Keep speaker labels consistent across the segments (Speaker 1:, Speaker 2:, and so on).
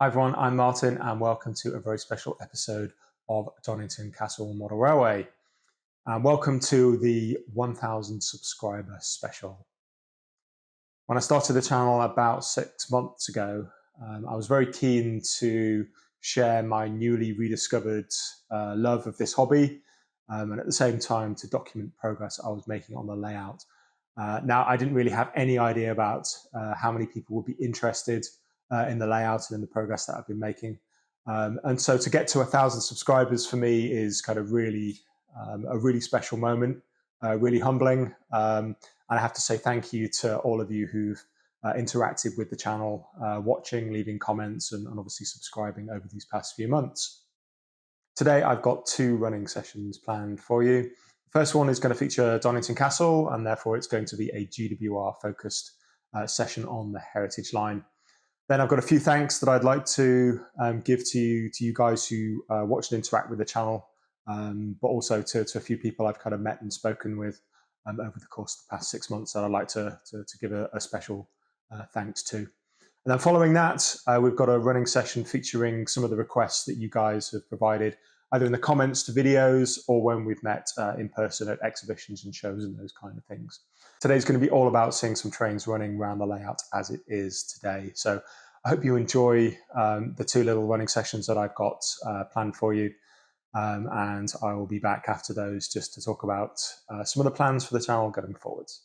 Speaker 1: Hi everyone, I'm Martin and welcome to a very special episode of Donnington Castle Model Railway. And welcome to the 1000 subscriber special. When I started the channel about 6 months ago, I was very keen to share my newly rediscovered love of this hobby and at the same time to document progress I was making on the layout. Now, I didn't really have any idea about how many people would be interested in the layout and in the progress that I've been making. And so to get to 1,000 subscribers for me is kind of really a really special moment, really humbling. And I have to say thank you to all of you who've interacted with the channel, watching, leaving comments, and obviously subscribing over these past few months. Today, I've got 2 running sessions planned for you. The first one is going to feature Donnington Castle, and therefore it's going to be a GWR-focused session on the Heritage Line. Then I've got a few thanks that I'd like to give to you guys who watch and interact with the channel, but also to a few people I've kind of met and spoken with over the course of the past 6 months that I'd like to give a special thanks to. And then following that, we've got a running session featuring some of the requests that you guys have provided, either in the comments to videos or when we've met in person at exhibitions and shows and those kind of things. Today's going to be all about seeing some trains running around the layout as it is today. So I hope you enjoy the 2 little running sessions that I've got planned for you. And I will be back after those just to talk about some of the plans for the channel going forwards.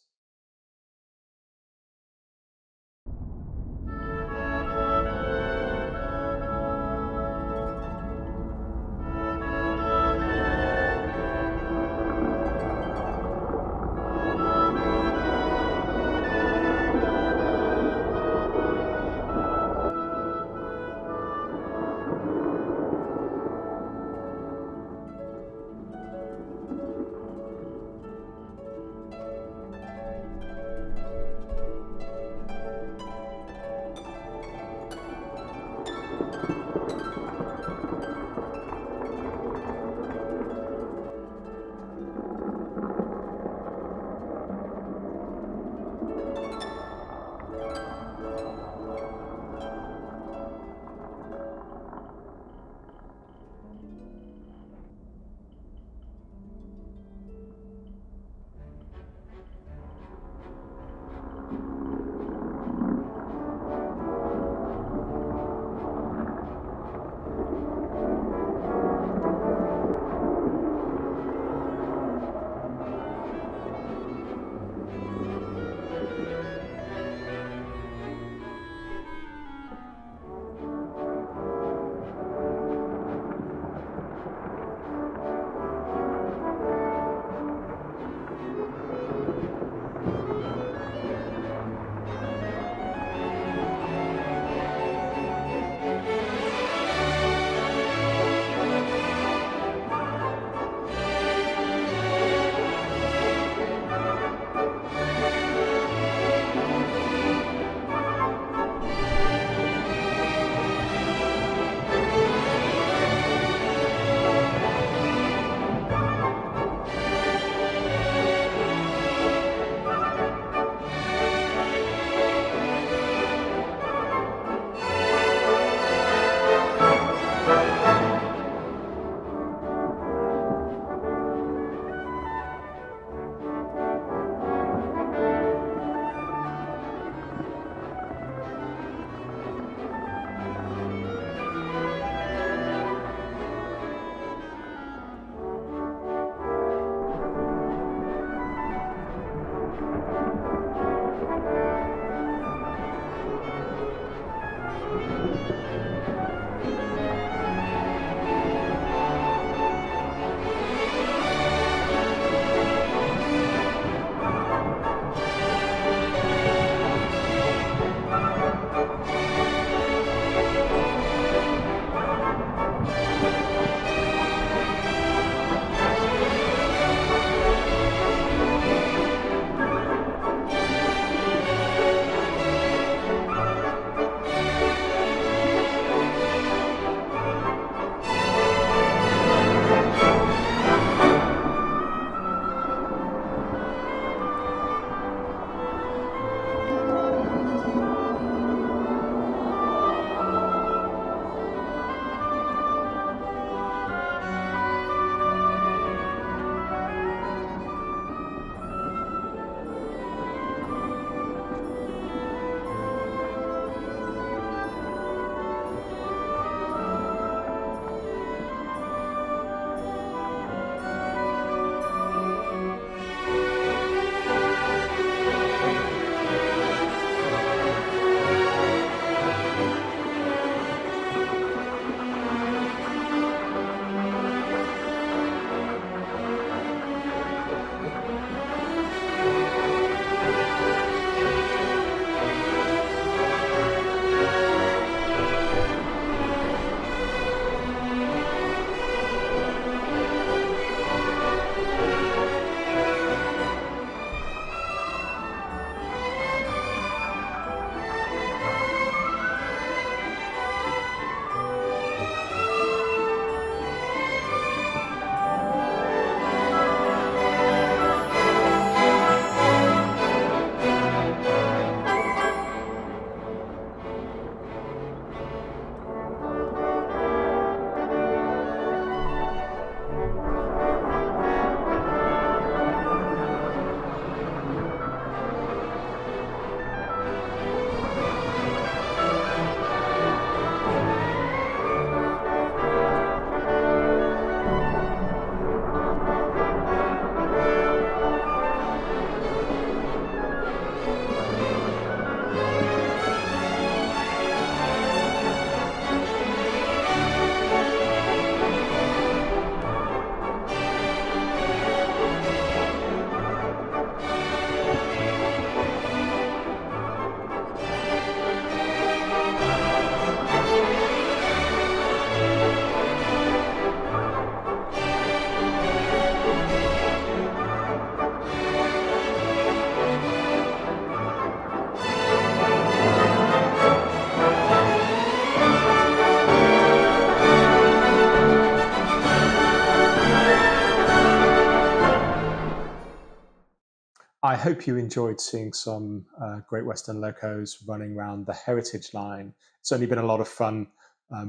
Speaker 1: I hope you enjoyed seeing some Great Western locos running around the heritage line. It's only been a lot of fun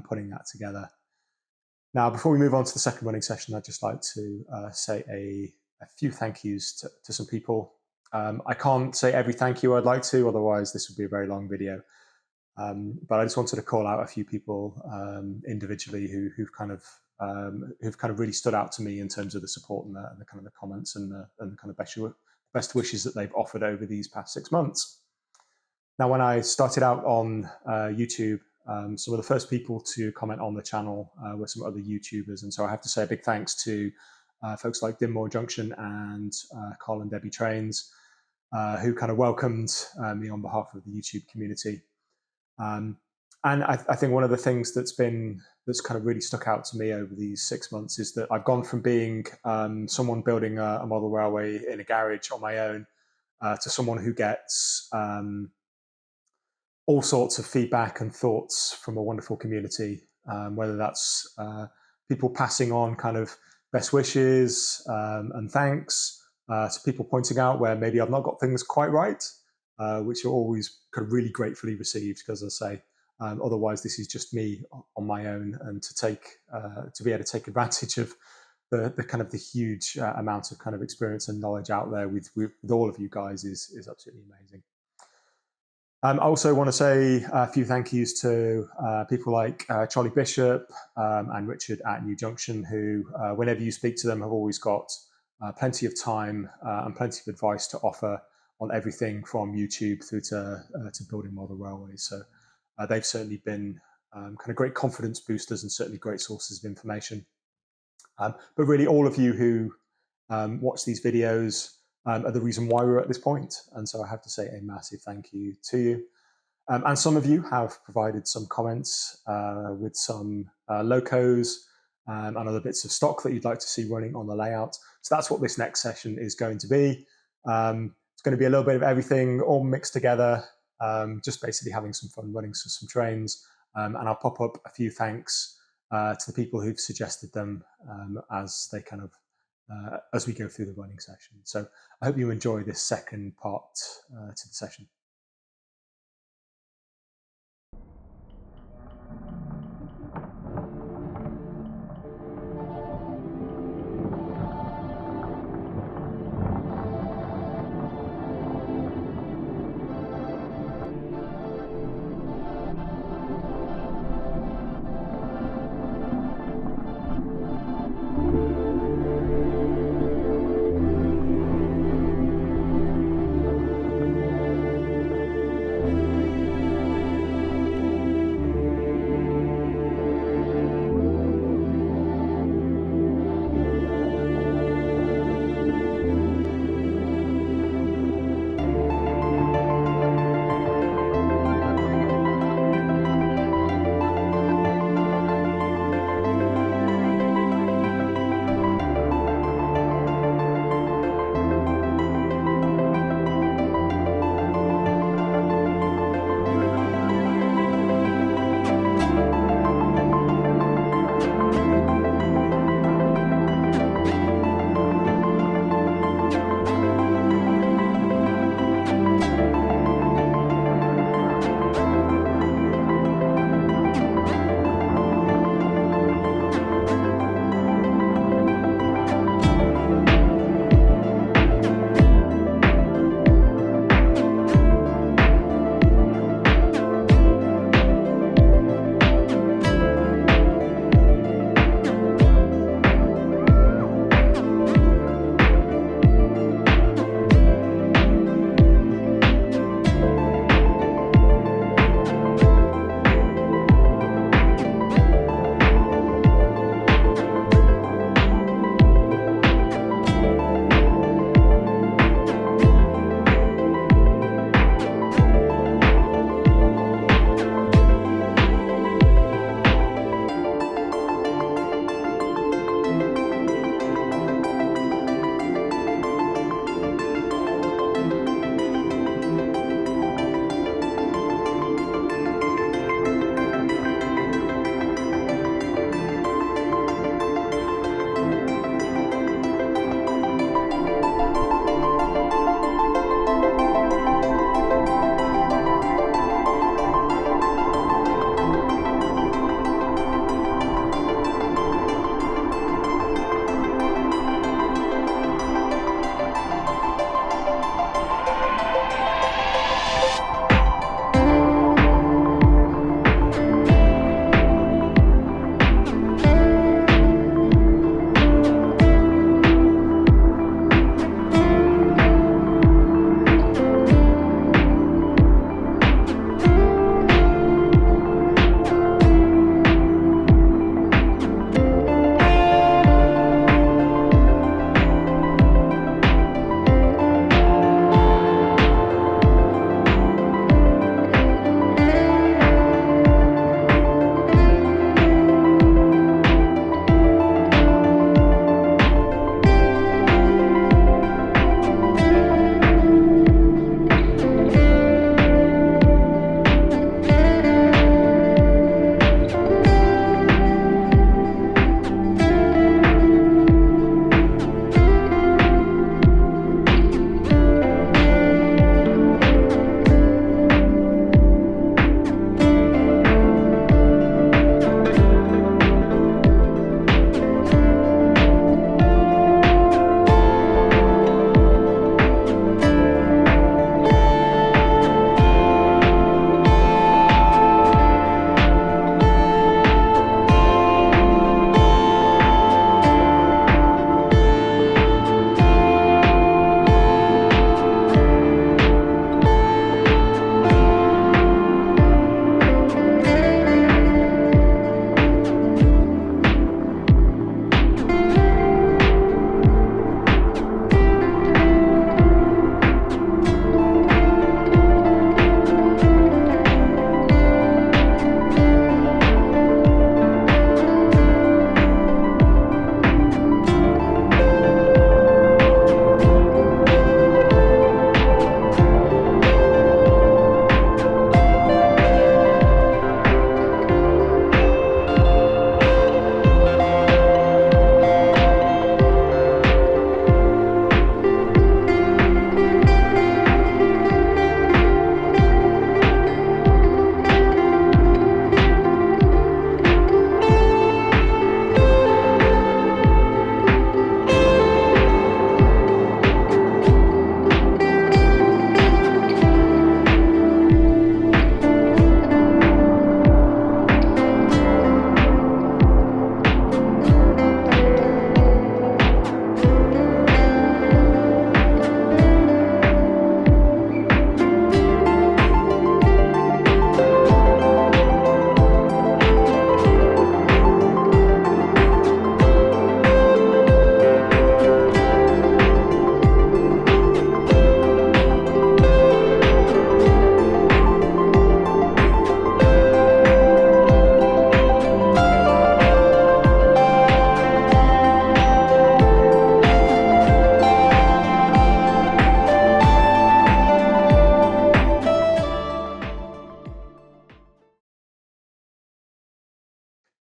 Speaker 1: putting that together. Now, before we move on to the second running session, I'd just like to say a few thank yous to some people. I can't say every thank you I'd like to, otherwise this would be a very long video. But I just wanted to call out a few people individually who've kind of really stood out to me in terms of the support and the kind of the comments and the kind of best wishes that they've offered over these past 6 months. Now, when I started out on YouTube, some of the first people to comment on the channel were some other YouTubers, and so I have to say a big thanks to folks like Dinmore Junction and Carl and Debbie Trains, who kind of welcomed me on behalf of the YouTube community. And I think one of the things that's kind of really stuck out to me over these 6 months is that I've gone from being someone building a model railway in a garage on my own to someone who gets all sorts of feedback and thoughts from a wonderful community, whether that's people passing on kind of best wishes and thanks to people pointing out where maybe I've not got things quite right, which are always kind of really gratefully received, because as I say, otherwise this is just me on my own, and to be able to take advantage of the kind of the huge amount of kind of experience and knowledge out there with all of you guys is absolutely amazing. I also want to say a few thank yous to people like Charlie Bishop and Richard at New Junction, who, whenever you speak to them, have always got plenty of time and plenty of advice to offer on everything from YouTube through to building model railways. So they've certainly been kind of great confidence boosters and certainly great sources of information. But really, all of you who watch these videos are the reason why we're at this point. And so I have to say a massive thank you to you. And some of you have provided some comments with some locos and other bits of stock that you'd like to see running on the layout. So that's what this next session is going to be. It's going to be a little bit of everything all mixed together, just basically having some fun running some trains. And I'll pop up a few thanks to the people who've suggested them as they kind of as we go through the running session. So I hope you enjoy this second part to the session.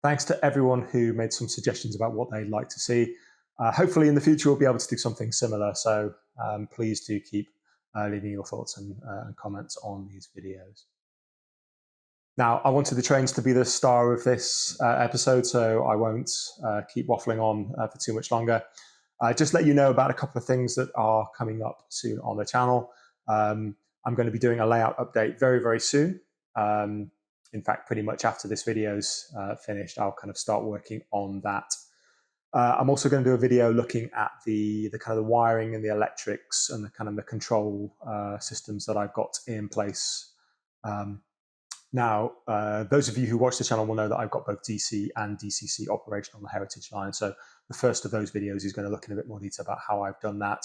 Speaker 1: thanks to everyone who made some suggestions about what they'd like to see. Hopefully in the future we'll be able to do something similar, so please do keep leaving your thoughts and comments on these videos. Now, I wanted the trains to be the star of this episode, so I won't keep waffling on for too much longer. Just let you know about a couple of things that are coming up soon on the channel. I'm going to be doing a layout update very, very soon. In fact, pretty much after this video's finished, I'll kind of start working on that. I'm also going to do a video looking at the kind of the wiring and the electrics and the kind of the control systems that I've got in place. Now, those of you who watch the channel will know that I've got both DC and DCC operation on the heritage line. So the first of those videos is going to look in a bit more detail about how I've done that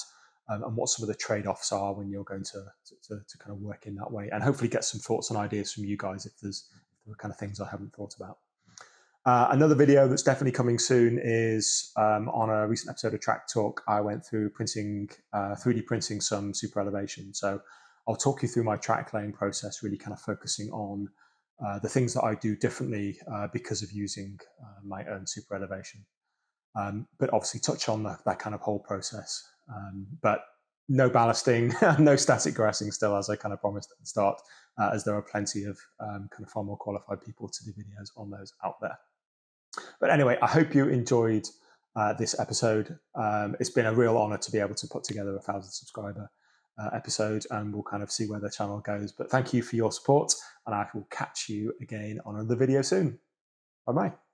Speaker 1: and what some of the trade-offs are when you're going to kind of work in that way, and hopefully get some thoughts and ideas from you guys if there are kind of things I haven't thought about. Another video that's definitely coming soon is on a recent episode of Track Talk. I went through printing, 3D printing some super elevation. So I'll talk you through my track laying process, really kind of focusing on the things that I do differently because of using my own super elevation. But obviously touch on that kind of whole process. But no ballasting, no static grassing still, as I kind of promised at the start, as there are plenty of kind of far more qualified people to do videos on those out there. But anyway, I hope you enjoyed this episode. It's been a real honor to be able to put together a 1,000 subscriber episode, and we'll kind of see where the channel goes. But thank you for your support, and I will catch you again on another video soon. Bye-bye.